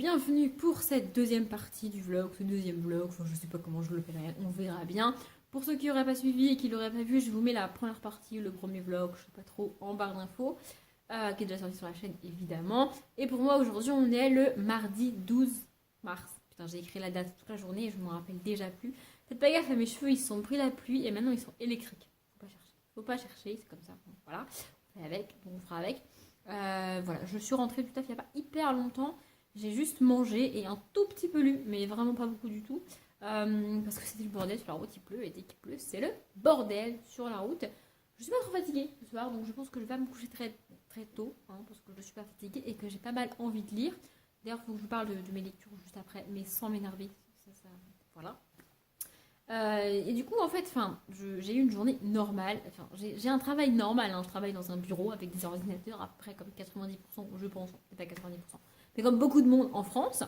bienvenue pour cette deuxième partie du vlog, ce deuxième vlog, enfin je sais pas comment je le ferai, on verra bien. Pour ceux qui n'auraient pas suivi et qui l'auraient pas vu, je vous mets la première partie, le premier vlog, je sais pas trop, en barre d'infos, qui est déjà sorti sur la chaîne évidemment. Et pour moi aujourd'hui on est le mardi 12 mars. Putain j'ai écrit la date toute la journée et je me rappelle déjà plus. Faites pas gaffe à mes cheveux, ils se sont pris la pluie et maintenant ils sont électriques. Faut pas chercher, c'est comme ça, bon, voilà. On fait avec, bon, on fera avec. Voilà, je suis rentrée du taf il n'y a pas hyper longtemps. J'ai juste mangé et un tout petit peu lu, mais vraiment pas beaucoup du tout. Parce que c'était le bordel sur la route, il pleut, et dès qu'il pleut, c'est le bordel sur la route. Je suis pas trop fatiguée ce soir, donc je pense que je vais pas me coucher très, très tôt, hein, parce que je suis pas fatiguée et que j'ai pas mal envie de lire. D'ailleurs, il faut que je vous parle de mes lectures juste après, mais sans m'énerver. Voilà. Et du coup, en fait, j'ai eu une journée normale. Enfin, j'ai un travail normal, hein. Je travaille dans un bureau avec des ordinateurs, à peu près comme 90%, je pense, peut-être à 90%. Mais comme beaucoup de monde en France.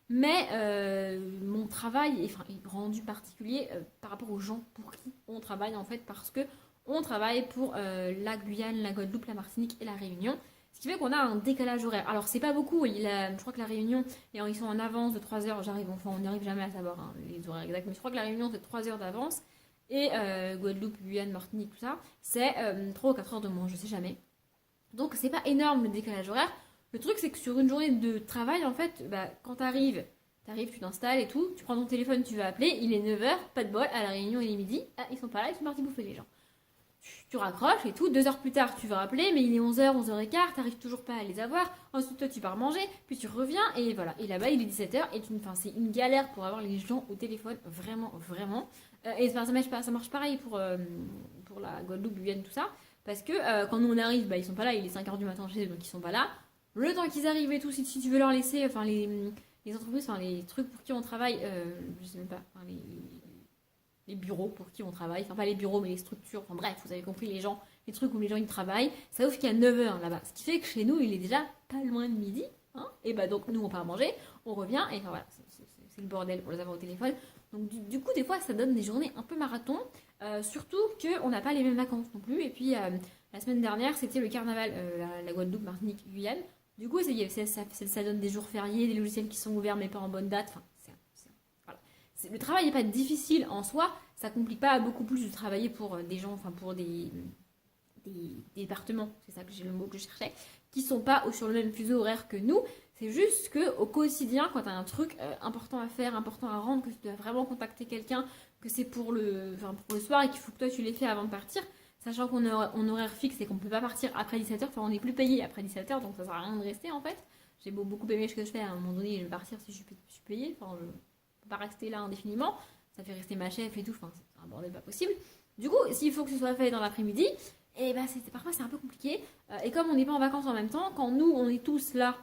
Mais mon travail est rendu particulier par rapport aux gens pour qui on travaille, en fait, parce que on travaille pour la Guyane, la Guadeloupe, la Martinique et la Réunion. Ce qui fait qu'on a un décalage horaire. Alors, c'est pas beaucoup. Je crois que la Réunion, ils sont en avance de 3 heures. On n'arrive jamais à savoir, hein, les horaires exacts. Mais je crois que la Réunion, c'est 3 heures d'avance. Et Guadeloupe, Guyane, Martinique, tout ça, c'est 3 ou 4 heures de moins. Je sais jamais. Donc, c'est pas énorme le décalage horaire. Le truc, c'est que sur une journée de travail, en fait, quand t'arrives, tu t'installes et tout, tu prends ton téléphone, tu vas appeler, il est 9 heures, pas de bol, à la Réunion, il est midi. Ah, ils sont pas là, ils sont partis bouffer les gens. Tu raccroches et tout, 2 heures plus tard tu vas rappeler, mais il est 11 heures, 11h15, t'arrives toujours pas à les avoir, ensuite toi tu pars manger, puis tu reviens et voilà, et là-bas il est 17 heures et c'est une galère pour avoir les gens au téléphone, vraiment, vraiment. Et ça marche pareil pour la Guadeloupe, Guyane, tout ça, parce que quand nous on arrive, ils sont pas là, il est 5 heures du matin chez eux, donc ils sont pas là. Le temps qu'ils arrivent et tout, si tu veux leur laisser, les entreprises, les trucs pour qui on travaille, je sais même pas, les bureaux pour qui on travaille, enfin pas les bureaux mais les structures, enfin bref, vous avez compris les gens, les trucs où les gens ils travaillent, ça ouvre qu'il y a 9 heures là-bas. Ce qui fait que chez nous il est déjà pas loin de midi, hein, et donc nous on part manger, on revient, et enfin voilà, c'est le bordel pour les avoir au téléphone. Donc du coup des fois ça donne des journées un peu marathon, surtout qu'on n'a pas les mêmes vacances non plus, et puis la semaine dernière c'était le carnaval, la Guadeloupe, Martinique, Guyane, du coup ça donne des jours fériés, des logiciels qui sont ouverts mais pas en bonne date, enfin le travail n'est pas difficile en soi, ça complique pas beaucoup plus de travailler pour des gens, pour des départements, c'est ça que j'ai le mot que je cherchais, qui sont pas sur le même fuseau horaire que nous. C'est juste que au quotidien, quand tu as un truc important à faire, important à rendre, que tu dois vraiment contacter quelqu'un, que c'est pour le soir et qu'il faut que toi tu les fais avant de partir, sachant qu'on a un horaire fixe et qu'on peut pas partir après 17h, on n'est plus payé après 17h, donc ça sert à rien de rester en fait. J'ai beaucoup aimé ce que je fais, à un moment donné je vais partir si je suis payée, pas rester là indéfiniment, ça fait rester ma chef et tout, c'est un bordel pas possible. Du coup, s'il faut que ce soit fait dans l'après-midi, et parfois c'est un peu compliqué. Et comme on n'est pas en vacances en même temps, quand nous on est tous là,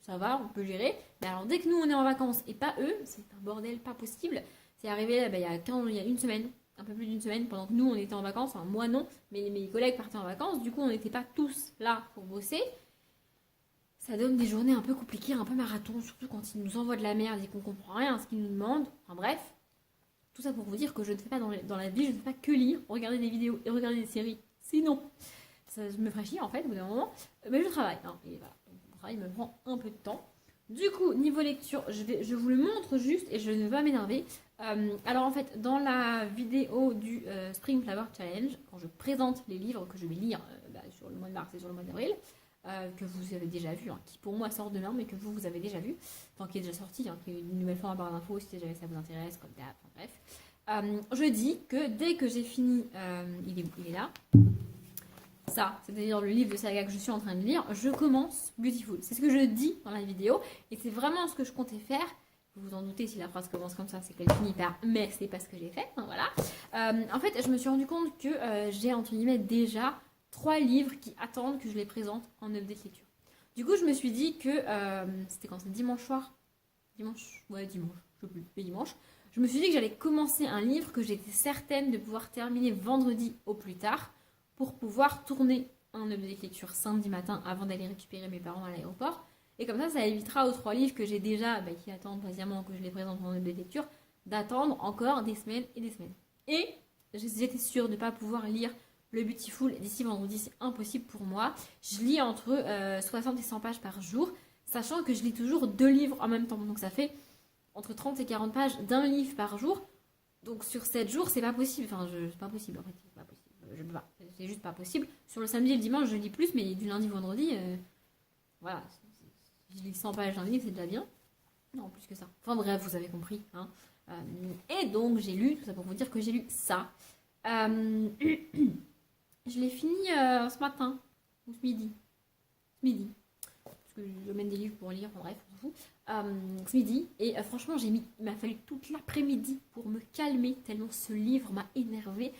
ça va, on peut gérer. Mais alors dès que nous on est en vacances et pas eux, c'est un bordel pas possible. C'est arrivé il y a une semaine, un peu plus d'une semaine, pendant que nous on était en vacances, enfin moi non, mais mes collègues partaient en vacances, du coup on n'était pas tous là pour bosser. Ça donne des journées un peu compliquées, un peu marathon, surtout quand ils nous envoient de la merde et qu'on comprend rien à ce qu'ils nous demandent. Enfin bref, tout ça pour vous dire que je ne fais pas dans la vie, je ne fais pas que lire, regarder des vidéos et regarder des séries. Sinon, ça me ferait chier en fait au bout d'un moment. Mais je travaille, hein, et voilà, donc, mon travail me prend un peu de temps. Du coup, niveau lecture, je vous le montre juste et je ne vais pas m'énerver. Alors en fait, dans la vidéo du Spring Flower Challenge, quand je présente les livres que je vais lire sur le mois de mars et sur le mois d'avril, que vous avez déjà vu, hein, qui pour moi sort demain, mais que vous avez déjà vu, enfin qui est déjà sorti, hein, qui est une nouvelle fois en barre d'infos, si jamais ça vous intéresse, comme d'hab, bref. Je dis que dès que j'ai fini, il est là, ça, c'est-à-dire le livre de saga que je suis en train de lire, je commence Beautiful. C'est ce que je dis dans la vidéo, et c'est vraiment ce que je comptais faire. Vous vous en doutez, si la phrase commence comme ça, c'est qu'elle finit par mais c'est pas ce que j'ai fait, hein, voilà. En fait, je me suis rendu compte que j'ai entre guillemets déjà 3 livres qui attendent que je les présente en update lecture. Du coup, je me suis dit que c'était quand c'est dimanche soir, dimanche, je sais plus, mais dimanche. Je me suis dit que j'allais commencer un livre que j'étais certaine de pouvoir terminer vendredi au plus tard pour pouvoir tourner un update lecture samedi matin avant d'aller récupérer mes parents à l'aéroport. Et comme ça évitera aux 3 livres que j'ai déjà, qui attendent patiemment que je les présente en update lecture, d'attendre encore des semaines et des semaines. Et j'étais sûre de ne pas pouvoir lire le Beautiful d'ici vendredi, c'est impossible pour moi. Je lis entre 60 et 100 pages par jour. sachant que je lis toujours 2 livres en même temps. Donc ça fait entre 30 et 40 pages d'un livre par jour. Donc sur 7 jours, c'est pas possible. Enfin, c'est pas possible en fait. C'est pas possible. Je peux pas. C'est juste pas possible. Sur le samedi et le dimanche, je lis plus, mais du lundi au vendredi, voilà. Je lis 100 pages d'un livre, c'est déjà bien. Non, plus que ça. Enfin bref, vous avez compris. Hein. Et donc j'ai lu, tout ça pour vous dire que j'ai lu ça. Je l'ai fini ce matin, ou ce midi. Ce midi. Parce que je mène des livres pour lire, en bref, on s'en fout. Ce midi. Et franchement, il m'a fallu toute l'après-midi pour me calmer, tellement ce livre m'a énervé.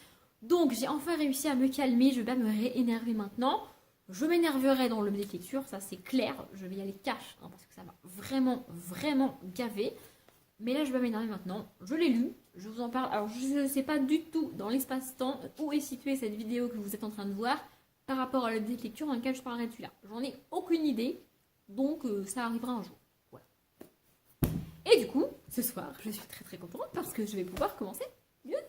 Donc j'ai enfin réussi à me calmer, je vais pas me réénerver maintenant. Je m'énerverai dans le lecture, ça c'est clair, je vais y aller cash, hein, parce que ça m'a vraiment, vraiment gavé. Mais là, je vais m'énerver maintenant. Je l'ai lu, je vous en parle. Alors, je ne sais pas du tout dans l'espace-temps où est située cette vidéo que vous êtes en train de voir par rapport à la lecture dans laquelle je parlerai de celui-là. J'en ai aucune idée, donc ça arrivera un jour. Voilà. Et du coup, ce soir, je suis très très contente parce que je vais pouvoir commencer Beautiful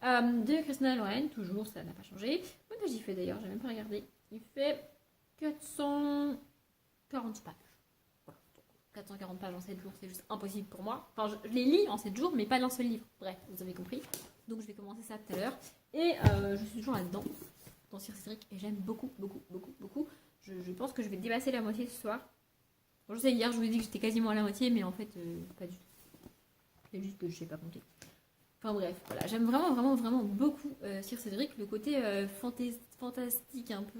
de Christina Lauren, toujours, ça n'a pas changé. Combien de pages il fait d'ailleurs, j'ai même pas regardé. Il fait 440 pages. 440 pages en 7 jours, c'est juste impossible pour moi. Enfin, je les lis en 7 jours, mais pas d'un seul livre. Bref, vous avez compris. Donc, je vais commencer ça tout à l'heure. Et je suis toujours là-dedans, dans Sir Cédric, et j'aime beaucoup, beaucoup, beaucoup, beaucoup. Je pense que je vais dépasser la moitié ce soir. Bon, je sais, hier, je vous ai dit que j'étais quasiment à la moitié, mais en fait, pas du tout. C'est juste que je sais pas compter. Enfin bref, voilà. J'aime vraiment, vraiment, vraiment beaucoup Sir Cédric. Le côté fantastique, un peu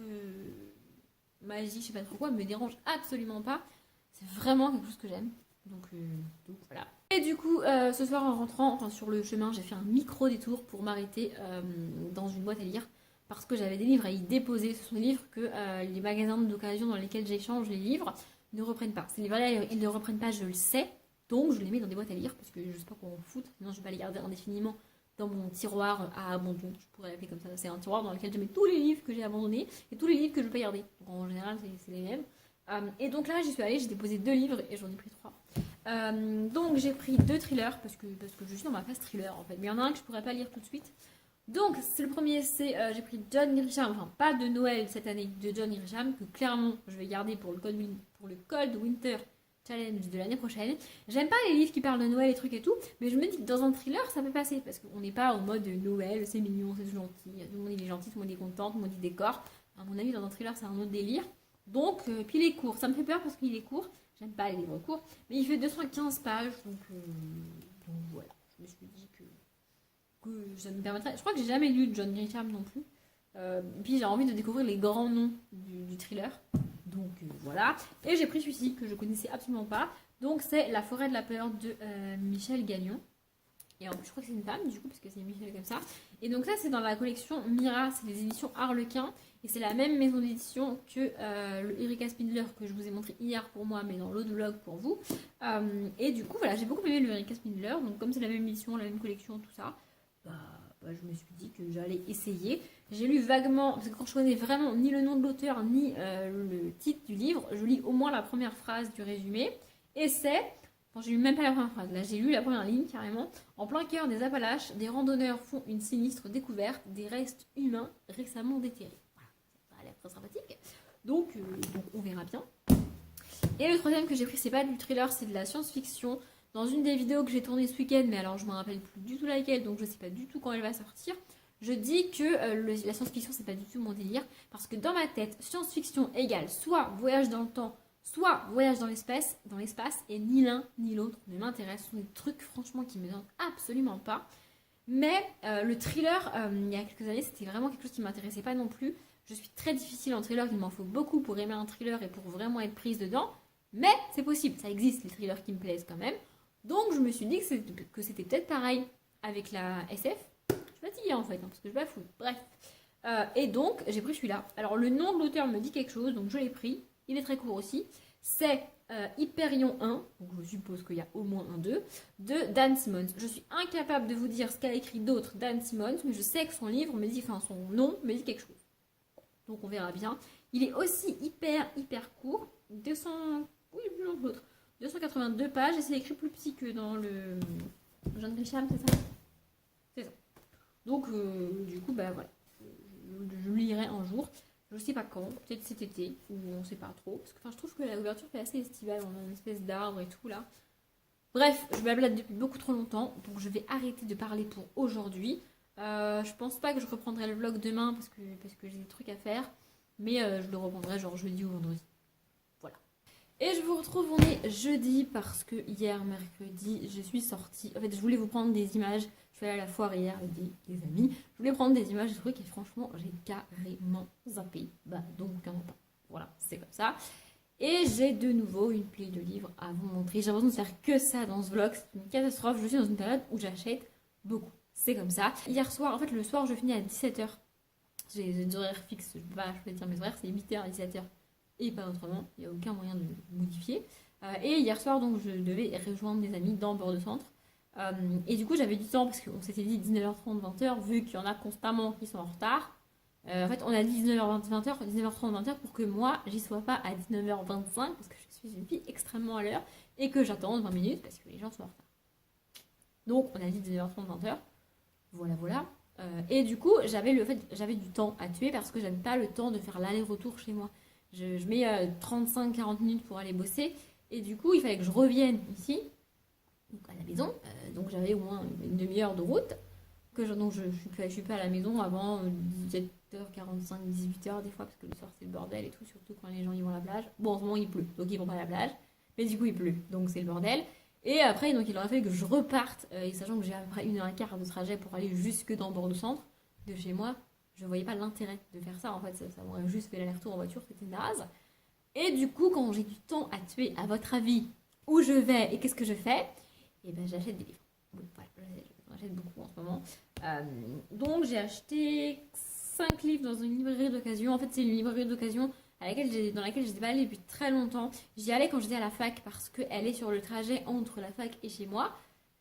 magie, je sais pas trop quoi, me dérange absolument pas. C'est vraiment quelque chose que j'aime. Donc voilà. Et du coup, ce soir en rentrant, enfin sur le chemin, j'ai fait un micro détour pour m'arrêter dans une boîte à lire. Parce que j'avais des livres à y déposer. Ce sont des livres que les magasins d'occasion dans lesquels j'échange les livres ne reprennent pas. Ces livres-là, ils ne reprennent pas, je le sais. Donc je les mets dans des boîtes à lire parce que je sais pas quoi en foutre. Sinon je vais pas les garder indéfiniment dans mon tiroir à abandon. Je pourrais l'appeler comme ça. C'est un tiroir dans lequel je mets tous les livres que j'ai abandonnés et tous les livres que je veux pas garder. Donc en général, c'est les mêmes. Et donc là, j'y suis allée, j'ai déposé 2 livres et j'en ai pris 3. Donc j'ai pris 2 thrillers parce que je suis dans ma phase thriller en fait. Mais il y en a un que je pourrais pas lire tout de suite. Donc c'est le premier, c'est j'ai pris John Grisham, enfin pas de Noël cette année, de John Grisham que clairement je vais garder pour le Cold Winter Challenge de l'année prochaine. J'aime pas les livres qui parlent de Noël et trucs et tout, mais je me dis que dans un thriller ça peut passer parce qu'on n'est pas en mode Noël, c'est mignon, c'est gentil, tout le monde il est gentil, tout le monde est content, tout le monde il décore. À mon avis, dans un thriller c'est un autre délire. Donc, puis il est court, ça me fait peur parce qu'il est court. J'aime pas les livres courts, mais il fait 215 pages, donc voilà. Je me suis dit que ça me permettrait. Je crois que j'ai jamais lu John Grisham non plus. Puis j'ai envie de découvrir les grands noms du thriller. Donc voilà. Et j'ai pris celui-ci que je connaissais absolument pas. Donc c'est La forêt de la peur de Michel Gagnon. Et en plus, je crois que c'est une femme, du coup, parce que c'est Michel comme ça. Et donc ça, c'est dans la collection Mira, c'est les éditions Harlequin. Et c'est la même maison d'édition que le Erika Spindler que je vous ai montré hier pour moi, mais dans l'autre vlog pour vous. Et du coup, voilà, j'ai beaucoup aimé le Erika Spindler. Donc comme c'est la même édition, la même collection, tout ça, je me suis dit que j'allais essayer. J'ai lu vaguement, parce que quand je connais vraiment ni le nom de l'auteur, ni le titre du livre, je lis au moins la première phrase du résumé. Et c'est... Enfin, j'ai lu même pas la première phrase, là j'ai lu la première ligne carrément. En plein cœur des Appalaches, des randonneurs font une sinistre découverte des restes humains récemment déterrés. Voilà, ça a l'air très sympathique. Donc on verra bien. Et le troisième que j'ai pris, c'est pas du thriller, c'est de la science-fiction. Dans une des vidéos que j'ai tournées ce week-end, mais alors je me rappelle plus du tout laquelle, donc je sais pas du tout quand elle va sortir. Je dis que la science-fiction c'est pas du tout mon délire, parce que dans ma tête, science-fiction égale soit voyage dans le temps, soit voyage dans l'espace, et ni l'un ni l'autre ne m'intéresse. Ce sont des trucs franchement qui me donnent absolument pas. Mais le thriller, il y a quelques années, c'était vraiment quelque chose qui ne m'intéressait pas non plus. Je suis très difficile en thriller, il m'en faut beaucoup pour aimer un thriller et pour vraiment être prise dedans. Mais c'est possible, ça existe les thrillers qui me plaisent quand même. Donc je me suis dit que c'était peut-être pareil avec la SF. Je suis fatiguée en fait, parce que je bafouille. Bref. Et donc j'ai pris celui-là. Alors le nom de l'auteur me dit quelque chose, donc je l'ai pris. Il est très court aussi. C'est Hyperion 1, donc je suppose qu'il y a au moins un 2, de Dan Simmons. Je suis incapable de vous dire ce qu'a écrit d'autre Dan Simmons, mais je sais que son livre me dit, enfin son nom me dit quelque chose. Donc on verra bien. Il est aussi hyper court. 200, oui, plus long que l'autre. 282 pages et c'est écrit plus petit que dans le John Grisham, c'est ça? C'est ça. Donc du coup, voilà. Je lirai un jour. Je sais pas quand, peut-être cet été, ou on sait pas trop. Parce que je trouve que la couverture fait assez estivale, on a une espèce d'arbre et tout là. Bref, je blablate depuis beaucoup trop longtemps, donc je vais arrêter de parler pour aujourd'hui. Je pense pas que je reprendrai le vlog demain parce que j'ai des trucs à faire, mais je le reprendrai genre jeudi ou vendredi. Voilà. Et je vous retrouve, on est jeudi parce que hier, mercredi, je suis sortie. En fait, je voulais vous prendre des images. Je suis allée à la foire hier avec des amis. Je voulais prendre des images de trucs et franchement, j'ai carrément zappé. Bah, donc, aucun temps. Voilà, c'est comme ça. Et j'ai de nouveau une pile de livres à vous montrer. J'ai l'impression de faire que ça dans ce vlog. C'est une catastrophe. Je suis dans une période où j'achète beaucoup. C'est comme ça. Hier soir, en fait, le soir, je finis à 17h. J'ai des horaires fixes. Je peux dire mes horaires. C'est 8h à 17h. Et pas autrement. Il n'y a aucun moyen de modifier. Et hier soir, donc, je devais rejoindre des amis dans Bordeaux-Centre. Et du coup, j'avais du temps parce qu'on s'était dit 19h30, 20h. Vu qu'il y en a constamment qui sont en retard. En fait, on a dit 19h30, 20h pour que moi, j'y sois pas à 19h25 parce que je suis une fille extrêmement à l'heure et que j'attende 20 minutes parce que les gens sont en retard. Donc, on a dit 19h30, 20h. Voilà. Et du coup, j'avais du temps à tuer parce que j'avais pas le temps de faire l'aller-retour chez moi. Je mets 35-40 minutes pour aller bosser et du coup, il fallait que je revienne ici, donc à la maison. Donc, j'avais au moins une demi-heure de route. Donc je suis pas à la maison avant 17h45, 18h des fois, parce que le soir c'est le bordel et tout, surtout quand les gens y vont à la plage. Bon, en ce moment il pleut, donc ils vont pas à la plage, mais du coup il pleut, donc c'est le bordel. Et après, donc il aurait fallu que je reparte, et sachant que j'ai à peu près 1h15 de trajet pour aller jusque dans Bordeaux-Centre, de chez moi, je voyais pas l'intérêt de faire ça, en fait, ça m'aurait juste fait l'aller-retour en voiture, c'était naze. Et du coup, quand j'ai du temps à tuer, à votre avis, où je vais et qu'est-ce que je fais? Et ben j'achète des livres. Bon, voilà, j'achète beaucoup en ce moment. Donc j'ai acheté 5 livres dans une librairie d'occasion. En fait, c'est une librairie d'occasion dans laquelle je n'étais pas allée depuis très longtemps. J'y allais quand j'étais à la fac parce qu'elle est sur le trajet entre la fac et chez moi.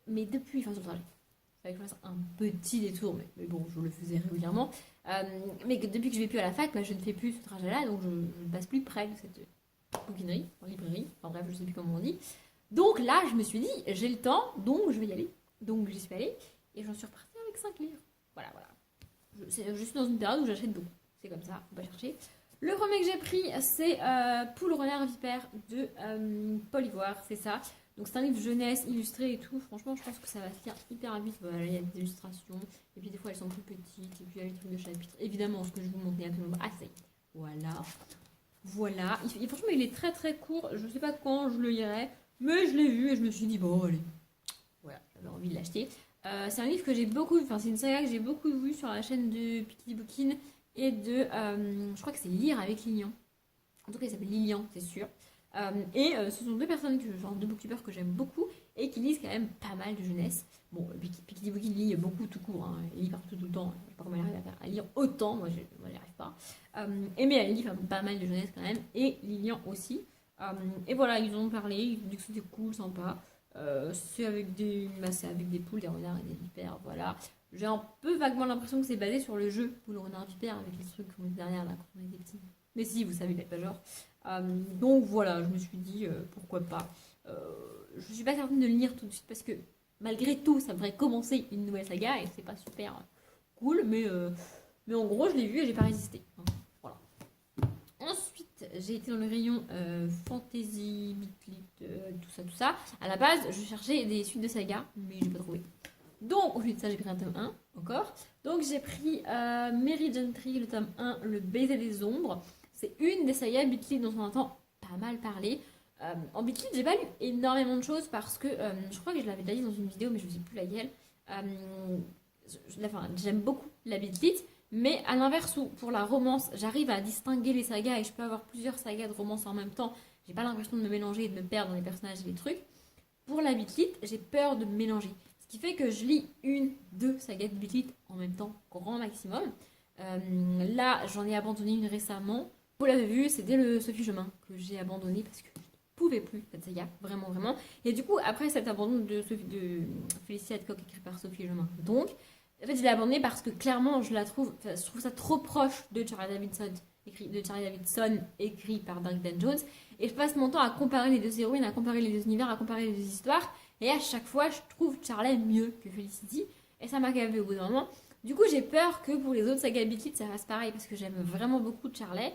Mais depuis, sur le trajet. Il fallait que je fasse un petit détour, mais bon, je le faisais régulièrement. Mais depuis que je ne vais plus à la fac, je ne fais plus ce trajet-là, donc je ne passe plus près de cette bouquinerie, en librairie. Enfin bref, je ne sais plus comment on dit. Donc là, je me suis dit, j'ai le temps, donc je vais y aller. Donc j'y suis allée et j'en suis repartie avec 5 livres. Voilà. Je suis dans une période où j'achète beaucoup. C'est comme ça, on va chercher. Le premier que j'ai pris, c'est Poule, Renard, Vipère de Paul Ivoire, c'est ça. Donc c'est un livre jeunesse, illustré et tout. Franchement, je pense que ça va se lire hyper vite. Voilà, il y a des illustrations. Et puis des fois, elles sont plus petites. Et puis il y a les trucs de chapitres. Évidemment, ce que je vous montre n'est absolument pas assez. Voilà. Franchement, il est très très court. Je sais pas quand je le lirai. Mais je l'ai vu et je me suis dit, bon, allez. Voilà, j'avais envie de l'acheter. C'est un livre que j'ai beaucoup vu, c'est une saga que j'ai beaucoup vue sur la chaîne de Pickly Bookin et de, je crois que c'est Lire avec Lilian. En tout cas, il s'appelle Lilian, c'est sûr. Ce sont deux personnes, genre deux bookkeepers que j'aime beaucoup et qui lisent quand même pas mal de jeunesse. Bon, Pickly Bookin lit beaucoup tout court, hein. Elle lit partout tout le temps. Je sais pas comment elle arrive à lire autant, moi j'y arrive pas. Mais elle lit pas mal de jeunesse quand même, et Lilian aussi. Et voilà, ils ont parlé, ils ont dit que c'était cool, sympa. C'est avec des poules, des renards et des vipères, voilà. J'ai un peu vaguement l'impression que c'est basé sur le jeu Poule, Renard, Vipère avec les trucs qu'on met derrière là quand on était petits. Mais si, vous savez, pas genre. Donc voilà, je me suis dit pourquoi pas. Je suis pas certaine de le lire tout de suite parce que malgré tout, ça devrait commencer une nouvelle saga et c'est pas super cool, mais en gros, je l'ai vu et j'ai pas résisté. Voilà. Ensuite, j'ai été dans le rayon fantasy, bitlit, tout ça. À la base, je cherchais des suites de saga, mais j'ai pas trouvé. Donc, au lieu de ça, j'ai pris un tome 1 encore. Donc, j'ai pris Mary Gentry, le tome 1, Le baiser des ombres. C'est une des sagas bitlit dont on entend pas mal parler. En bitlit, j'ai pas lu énormément de choses parce que je crois que je l'avais déjà dit dans une vidéo, mais je ne sais plus laquelle. J'aime beaucoup la bitlit. Mais à l'inverse, où pour la romance, j'arrive à distinguer les sagas et je peux avoir plusieurs sagas de romance en même temps. J'ai pas l'impression de me mélanger et de me perdre dans les personnages et les trucs. Pour la bitlit, j'ai peur de me mélanger. Ce qui fait que je lis 1-2 sagas de bitlit en même temps, grand maximum. Là, j'en ai abandonné une récemment. Vous l'avez vu, c'était le Sophie Chemin que j'ai abandonné parce que je ne pouvais plus cette saga, vraiment. Et du coup, après cet abandon de Félicia Hadcock écrit par Sophie Chemin, donc, en fait, je l'ai abandonné parce que clairement, je trouve ça trop proche de Charlie Davidson, écrit par Duncan Jones. Et je passe mon temps à comparer les deux héroïnes, à comparer les deux univers, à comparer les deux histoires. Et à chaque fois, je trouve Charlie mieux que Felicity. Et ça m'a gavé au bout d'un moment. Du coup, j'ai peur que pour les autres sagas Beat ça fasse pareil parce que j'aime vraiment beaucoup Charlie.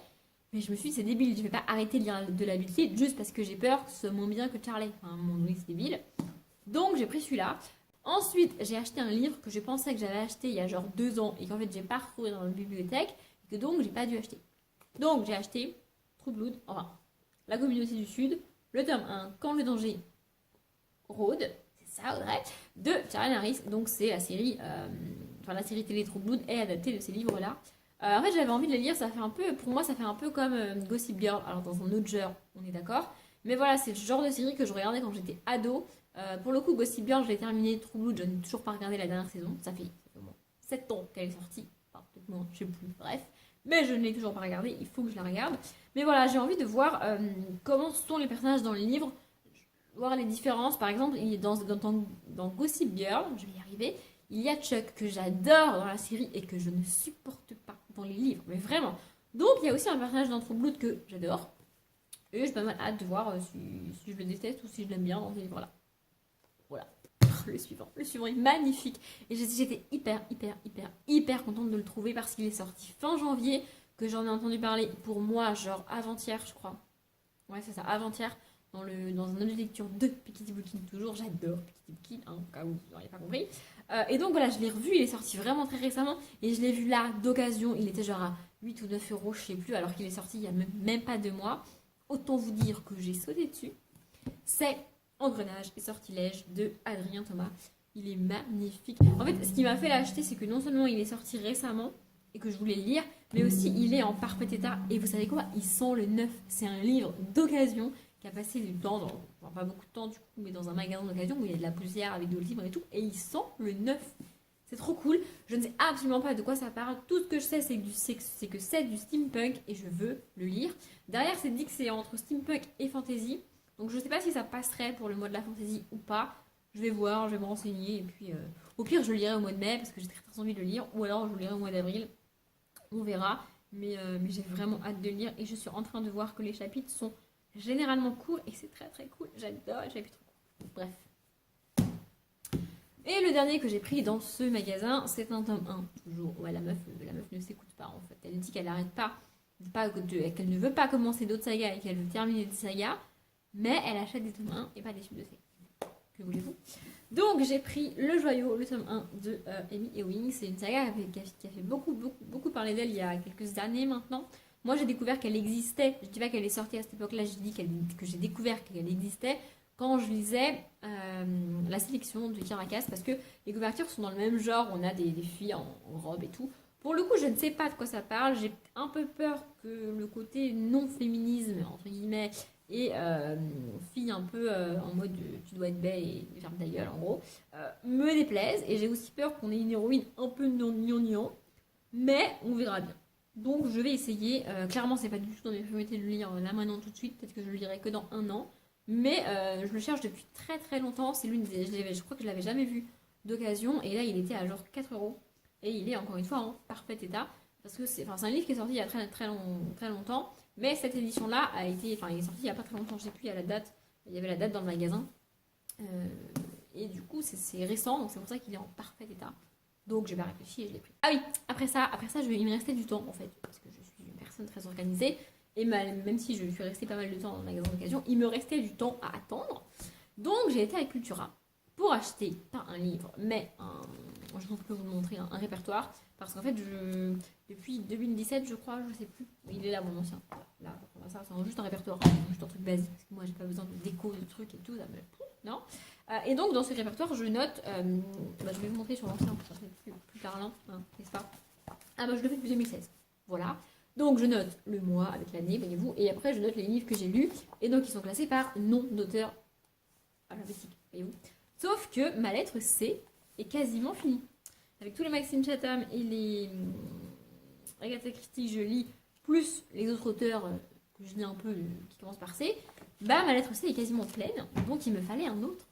Mais je me suis dit, c'est débile, je vais pas arrêter de lire de la Beat juste parce que j'ai peur que ce soit moins bien que Charlie. Enfin, à un moment donné, c'est débile. Donc, j'ai pris celui-là. Ensuite, j'ai acheté un livre que je pensais que j'avais acheté il y a genre 2 ans et qu'en fait, j'ai pas retrouvé dans la bibliothèque et que donc, j'ai pas dû acheter. Donc, j'ai acheté True Blood, enfin, La Communauté du Sud, le tome 1, Quand le danger rôde, c'est ça, Audrey, de Charlie Harris. Donc, c'est la série, la série télé True Blood est adaptée de ces livres-là. En fait, j'avais envie de les lire, ça fait un peu, pour moi, ça fait un peu comme Gossip Girl, alors dans un autre genre, on est d'accord. Mais voilà, c'est le genre de série que je regardais quand j'étais ado. Pour le coup, Gossip Girl, je l'ai terminé. True Blood, je n'ai toujours pas regardé la dernière saison. Ça fait au moins 7 ans qu'elle est sortie. Enfin, peut-être moins, je sais plus, bref. Mais je ne l'ai toujours pas regardée, il faut que je la regarde. Mais voilà, j'ai envie de voir comment sont les personnages dans le livre, voir les différences. Par exemple, dans Gossip Girl, je vais y arriver, il y a Chuck que j'adore dans la série et que je ne supporte pas dans les livres, mais vraiment. Donc il y a aussi un personnage dans True Blood que j'adore. Et j'ai pas mal hâte de voir si je le déteste ou si je l'aime bien dans ce livre-là. Voilà. Le suivant. Le suivant est magnifique. Et j'étais hyper contente de le trouver parce qu'il est sorti fin janvier, que j'en ai entendu parler pour moi, genre avant-hier, je crois. Ouais, c'est ça, avant-hier, dans un objet de lecture de Piketty Booking, toujours. J'adore Piketty Booking, hein, au cas où vous n'auriez pas compris. Et donc voilà, je l'ai revu, il est sorti vraiment très récemment. Et je l'ai vu là, d'occasion, il était genre à 8 ou 9 euros, je sais plus, alors qu'il est sorti il y a même pas 2 mois. Autant vous dire que j'ai sauté dessus. C'est Engrenage et sortilège de Adrien Thomas. Il est magnifique. En fait, ce qui m'a fait l'acheter, c'est que non seulement il est sorti récemment et que je voulais le lire, mais aussi il est en parfait état. Et vous savez quoi? Il sent le neuf. C'est un livre d'occasion qui a passé du temps, enfin pas beaucoup de temps du coup, mais dans un magasin d'occasion où il y a de la poussière avec de livres et tout. Et il sent le neuf. C'est trop cool. Je ne sais absolument pas de quoi ça parle. Tout ce que je sais, c'est que c'est du steampunk et je veux le lire. Derrière, c'est dit que c'est entre steampunk et fantasy. Donc je ne sais pas si ça passerait pour le mois de la fantasy ou pas. Je vais voir, je vais me renseigner. Et puis, au pire, je le lirai au mois de mai parce que j'ai très envie de le lire. Ou alors, je le lirai au mois d'avril. On verra. Mais j'ai vraiment hâte de le lire. Et je suis en train de voir que les chapitres sont généralement courts. Et c'est très cool. J'adore les chapitres courts. Bref. Et le dernier que j'ai pris dans ce magasin, c'est un tome 1. Toujours. Ouais, la meuf ne s'écoute pas en fait. Elle dit qu'elle n'arrête pas, qu'elle ne veut pas commencer d'autres sagas et qu'elle veut terminer des sagas. Mais elle achète des tomes 1 et pas des suites de sagas. Que voulez-vous? Donc j'ai pris Le Joyau, le tome 1 de Amy Ewing. C'est une saga qui a fait beaucoup parler d'elle il y a quelques années maintenant. Moi j'ai découvert qu'elle existait. Je dis pas qu'elle est sortie à cette époque-là, je dis que j'ai découvert qu'elle existait quand je lisais la sélection de Kirakas, parce que les couvertures sont dans le même genre, on a des filles en robe et tout. Pour le coup, je ne sais pas de quoi ça parle, j'ai un peu peur que le côté non-féminisme, entre guillemets, et fille un peu en mode tu dois être belle et ferme ta gueule, en gros, me déplaise, et j'ai aussi peur qu'on ait une héroïne un peu gnangnan, mais on verra bien. Donc je vais essayer, clairement c'est pas du tout dans mes priorités de le lire là maintenant tout de suite, peut-être que je le lirai que dans 1 an. Mais je le cherche depuis très longtemps. C'est l'une des. Je crois que je l'avais jamais vu d'occasion. Et là, il était à genre 4 euros. Et il est encore une fois en parfait état. Parce que c'est un livre qui est sorti il y a très longtemps. Mais cette édition-là a été. Enfin, il est sorti il n'y a pas très longtemps. Je sais plus, il y a la date. Il y avait la date dans le magasin. Et du coup, c'est récent. Donc c'est pour ça qu'il est en parfait état. Donc j'ai pas réfléchi et je l'ai pris. Ah oui, après ça il me restait du temps en fait. Parce que je suis une personne très organisée. Et même si je suis restée pas mal de temps dans le magasin d'occasion, il me restait du temps à attendre. Donc j'ai été à Cultura pour acheter, pas un livre, mais je peux vous montrer un répertoire. Parce qu'en fait, depuis 2017, je crois, je sais plus. Il est là, mon ancien. Là, ça, c'est juste un répertoire, juste un truc basique. Parce que moi, j'ai pas besoin de déco, de trucs et tout. Ça me... Non. Et donc, dans ce répertoire, je note. Je vais vous montrer sur l'ancien, ça serait plus parlant, hein, n'est-ce pas? Ah, je le fais depuis 2016. Voilà. Donc je note le mois avec l'année, voyez-vous, et après je note les livres que j'ai lus, et donc ils sont classés par nom d'auteur alphabétique, voyez-vous. Sauf que ma lettre C est quasiment finie. Avec tous les Maxime Chatham et les Agatha Christie que je lis, plus les autres auteurs que je lis un peu, qui commencent par C, ma lettre C est quasiment pleine, donc il me fallait un autre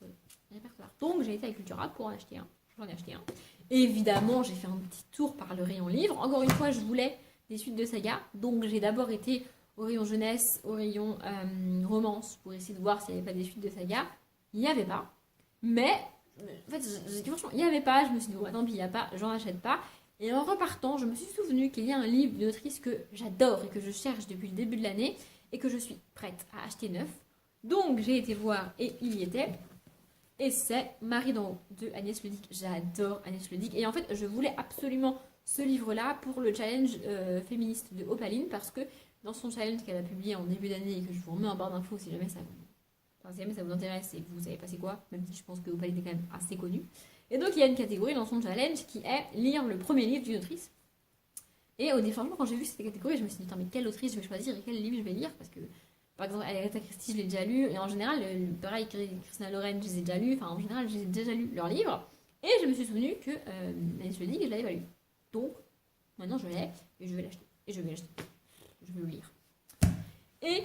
répertoire. Donc j'ai été à Cultura pour en acheter un. J'en ai acheté un. Et évidemment, j'ai fait un petit tour par le rayon livre. Encore une fois, je voulais des suites de saga. Donc j'ai d'abord été au rayon jeunesse, au rayon romance, pour essayer de voir s'il n'y avait pas des suites de saga. Il n'y avait pas. Mais, en fait, franchement, il n'y avait pas. Je me suis dit, bon, tant pis, il n'y a pas, j'en achète pas. Et en repartant, je me suis souvenu qu'il y a un livre d'une autrice que j'adore et que je cherche depuis le début de l'année et que je suis prête à acheter neuf. Donc j'ai été voir et il y était. Et c'est Marie d'en haut de Agnès Le Dic. J'adore Agnès Le Dic. Et en fait, je voulais absolument ce livre-là pour le challenge féministe de Opaline parce que dans son challenge qu'elle a publié en début d'année et que je vous remets en barre d'infos si jamais ça vous intéresse et que vous savez pas c'est quoi, même si je pense que Opaline est quand même assez connue. Et donc il y a une catégorie dans son challenge qui est lire le premier livre d'une autrice. Et au début, quand j'ai vu cette catégorie, je me suis dit, mais quelle autrice je vais choisir et quel livre je vais lire parce que par exemple, Agatha Christie, je l'ai déjà lu. Et en général, pareil, Christina Loren, je les ai déjà lus. Enfin, en général, j'ai déjà lu leurs livres. Et je me suis souvenu que Agnès Le Dic, je l'avais pas lu. Donc, maintenant, je l'ai et je vais l'acheter. Et je vais l'acheter. Je vais le lire. Et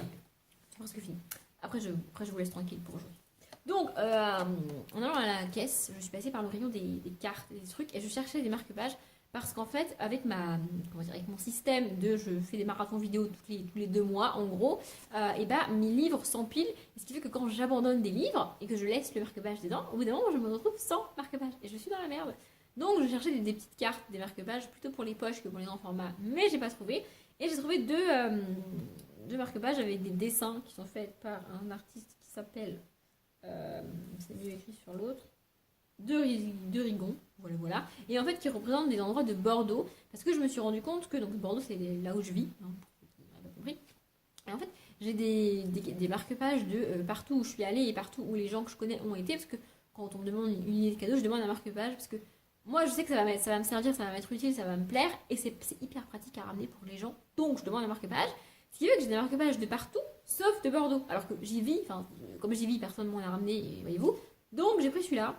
c'est presque fini. Après, je vous laisse tranquille pour aujourd'hui. Donc, en allant à la caisse, je suis passée par le rayon des cartes et des trucs. Et je cherchais des marque-pages. Parce qu'en fait, avec avec mon système de je fais des marathons vidéo tous les 2 mois, en gros, et bah mes livres s'empilent. Ce qui fait que quand j'abandonne des livres et que je laisse le marque-page dedans, au bout d'un moment, je me retrouve sans marque-page. Et je suis dans la merde. Donc, je cherchais des petites cartes, des marque-pages, plutôt pour les poches que pour les grands formats. Mais j'ai pas trouvé. Et j'ai trouvé deux marque-pages avec des dessins qui sont faits par un artiste qui s'appelle... c'est mieux écrit sur l'autre. De Rigon, voilà. Et en fait, qui représentent des endroits de Bordeaux. Parce que je me suis rendu compte que, donc Bordeaux, c'est là où je vis, hein, vous n'avez pas compris. Et en fait, j'ai des marque-pages de partout où je suis allée et partout où les gens que je connais ont été. Parce que quand on me demande une idée de cadeau, je demande un marque-page. Parce que moi, je sais que ça va me servir, ça va m'être utile, ça va me plaire. Et c'est hyper pratique à ramener pour les gens. Donc, je demande un marque-page. Ce qui fait que j'ai des marque-pages de partout, sauf de Bordeaux. Alors que j'y vis, enfin, comme j'y vis, personne ne m'en a ramené, voyez-vous. Donc, j'ai pris celui-là.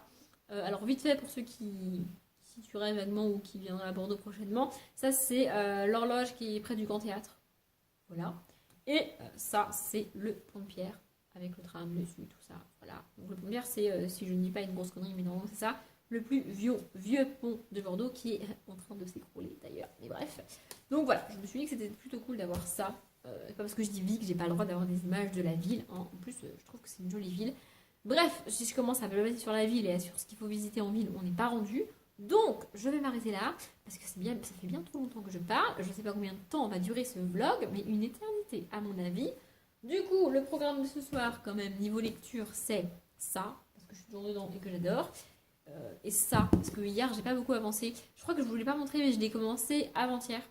Alors vite fait pour ceux qui situeraient vaguement ou qui viendraient à Bordeaux prochainement, ça c'est l'horloge qui est près du Grand Théâtre. Voilà. Et ça c'est le pont de Pierre avec le tram dessus, tout ça. Voilà. Donc le pont de Pierre c'est, si je ne dis pas une grosse connerie, mais normalement c'est ça, le plus vieux pont de Bordeaux qui est en train de s'écrouler d'ailleurs. Mais bref. Donc voilà, je me suis dit que c'était plutôt cool d'avoir ça. C'est pas parce que je dis vie que j'ai pas le droit d'avoir des images de la ville. Hein. En plus, je trouve que c'est une jolie ville. Bref, si je commence à me baser sur la ville et sur ce qu'il faut visiter en ville, on n'est pas rendu. Donc, je vais m'arrêter là, parce que ça fait bien trop longtemps que je parle. Je ne sais pas combien de temps va durer ce vlog, mais une éternité à mon avis. Du coup, le programme de ce soir, quand même, niveau lecture, c'est ça, parce que je suis toujours dedans et que j'adore. Et ça, parce que hier, j'ai pas beaucoup avancé. Je crois que je ne vous l'ai pas montré, mais je l'ai commencé avant-hier.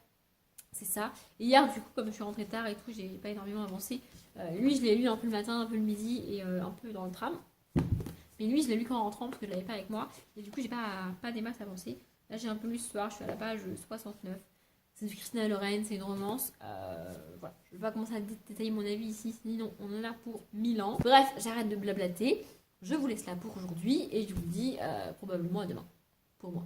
C'est ça. Et hier, du coup, comme je suis rentrée tard et tout, j'ai pas énormément avancé. Lui, je l'ai lu un peu le matin, un peu le midi et un peu dans le tram. Mais lui, je l'ai lu qu'en rentrant parce que je l'avais pas avec moi. Et du coup, j'ai pas des masses avancées. Là, j'ai un peu lu ce soir, je suis à la page 69. C'est de Christina Loren, c'est une romance. Voilà. Je vais pas commencer à détailler mon avis ici, sinon on en a pour 1000 ans. Bref, j'arrête de blablater. Je vous laisse là pour aujourd'hui et je vous dis probablement à demain. Pour moi.